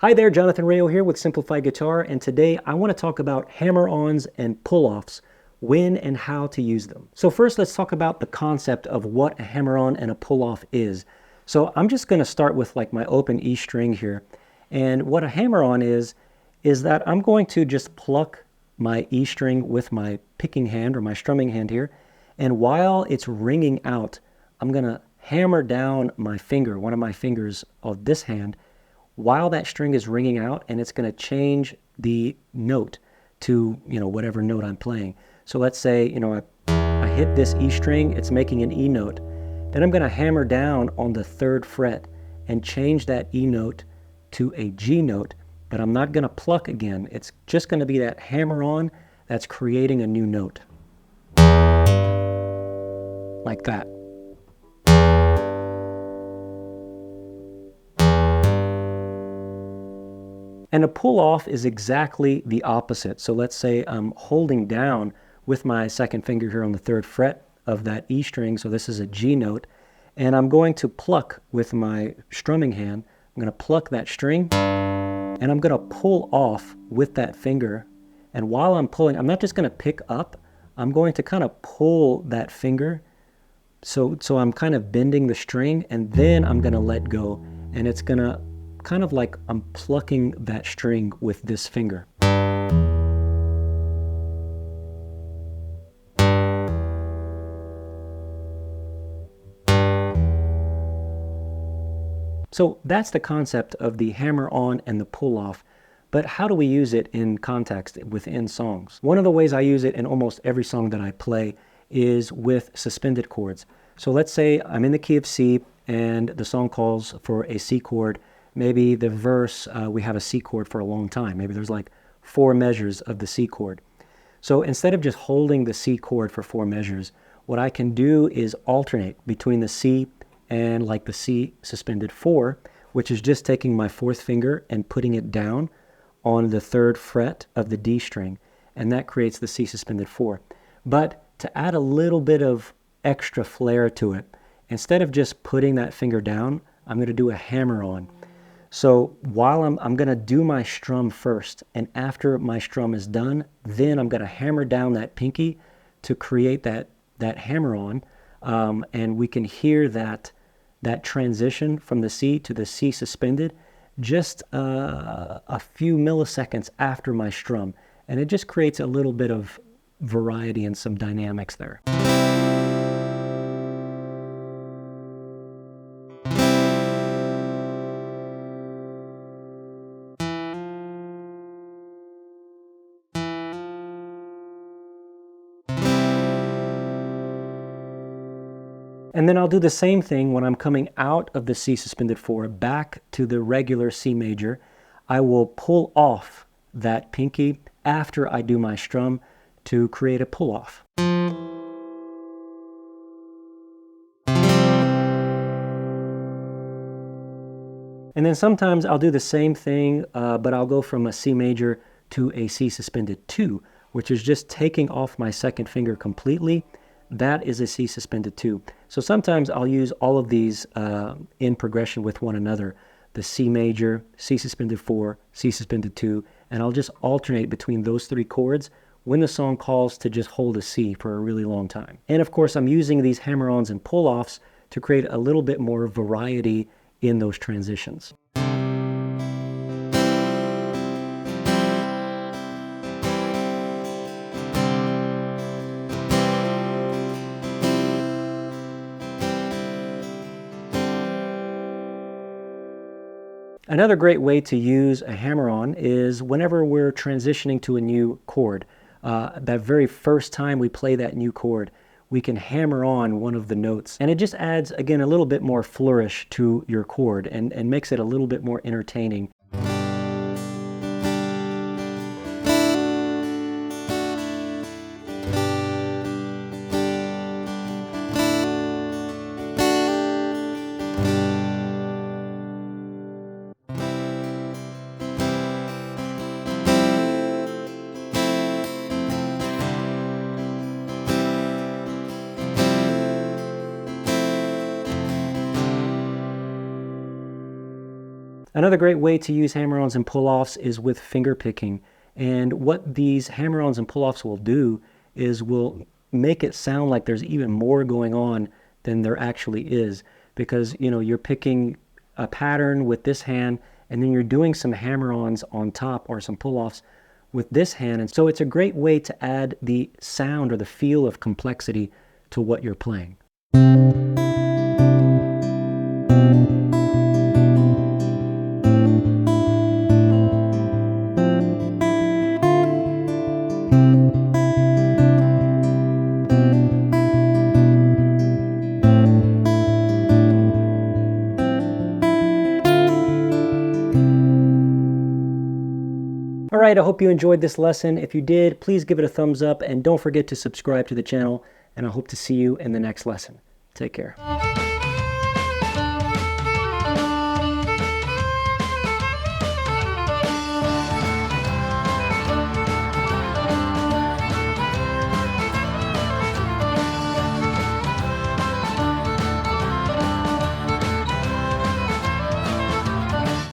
Hi there, Jonathan Rayo here with Simplified Guitar, and today I want to talk about hammer-ons and pull-offs, when and how to use them. So first let's talk about the concept of what a hammer-on and a pull-off is. So I'm just going to start with like my open E string here, and what a hammer-on is that I'm going to just pluck my E string with my picking hand or my strumming hand here, and while it's ringing out, I'm going to hammer down my finger, one of my fingers of this hand, while that string is ringing out, and it's going to change the note to, whatever note I'm playing. So let's say, I hit this E string, it's making an E note. Then I'm going to hammer down on the 3rd fret and change that E note to a G note, but I'm not going to pluck again. It's just going to be that hammer on that's creating a new note. Like that. And a pull-off is exactly the opposite. So let's say I'm holding down with my 2nd finger here on the 3rd fret of that E string, so this is a G note, and I'm going to pluck with my strumming hand. I'm going to pluck that string, and I'm going to pull off with that finger. And while I'm pulling, I'm not just going to pick up, I'm going to kind of pull that finger. So I'm kind of bending the string, and then I'm going to let go, and it's going to kind of like I'm plucking that string with this finger. So that's the concept of the hammer-on and the pull-off, but how do we use it in context within songs? One of the ways I use it in almost every song that I play is with suspended chords. So let's say I'm in the key of C and the song calls for a C chord. Maybe the verse, we have a C chord for a long time. Maybe there's like 4 measures of the C chord. So instead of just holding the C chord for 4 measures, what I can do is alternate between the C and like the C suspended 4, which is just taking my 4th finger and putting it down on the 3rd fret of the D string, and that creates the C suspended 4. But to add a little bit of extra flair to it, instead of just putting that finger down, I'm going to do a hammer-on. So while I'm going to do my strum first, and after my strum is done, then I'm going to hammer down that pinky to create that hammer-on, and we can hear that transition from the C to the C suspended just a few milliseconds after my strum, and it just creates a little bit of variety and some dynamics there. And then I'll do the same thing when I'm coming out of the C suspended 4 back to the regular C major. I will pull off that pinky after I do my strum to create a pull-off. And then sometimes I'll do the same thing, but I'll go from a C major to a C suspended 2, which is just taking off my 2nd finger completely. That is a C suspended 2. So sometimes I'll use all of these in progression with one another. The C major, C suspended 4, C suspended 2, and I'll just alternate between those 3 chords when the song calls to just hold a C for a really long time. And of course I'm using these hammer-ons and pull-offs to create a little bit more variety in those transitions. Another great way to use a hammer-on is whenever we're transitioning to a new chord. That very first time we play that new chord, we can hammer on one of the notes. And it just adds, again, a little bit more flourish to your chord and makes it a little bit more entertaining. Another great way to use hammer-ons and pull-offs is with finger picking. And what these hammer-ons and pull-offs will do is will make it sound like there's even more going on than there actually is. Because, you know, you're picking a pattern with this hand, and then you're doing some hammer-ons on top or some pull-offs with this hand. And so it's a great way to add the sound or the feel of complexity to what you're playing. All right, I hope you enjoyed this lesson. If you did, please give it a thumbs up and don't forget to subscribe to the channel, and I hope to see you in the next lesson. Take care.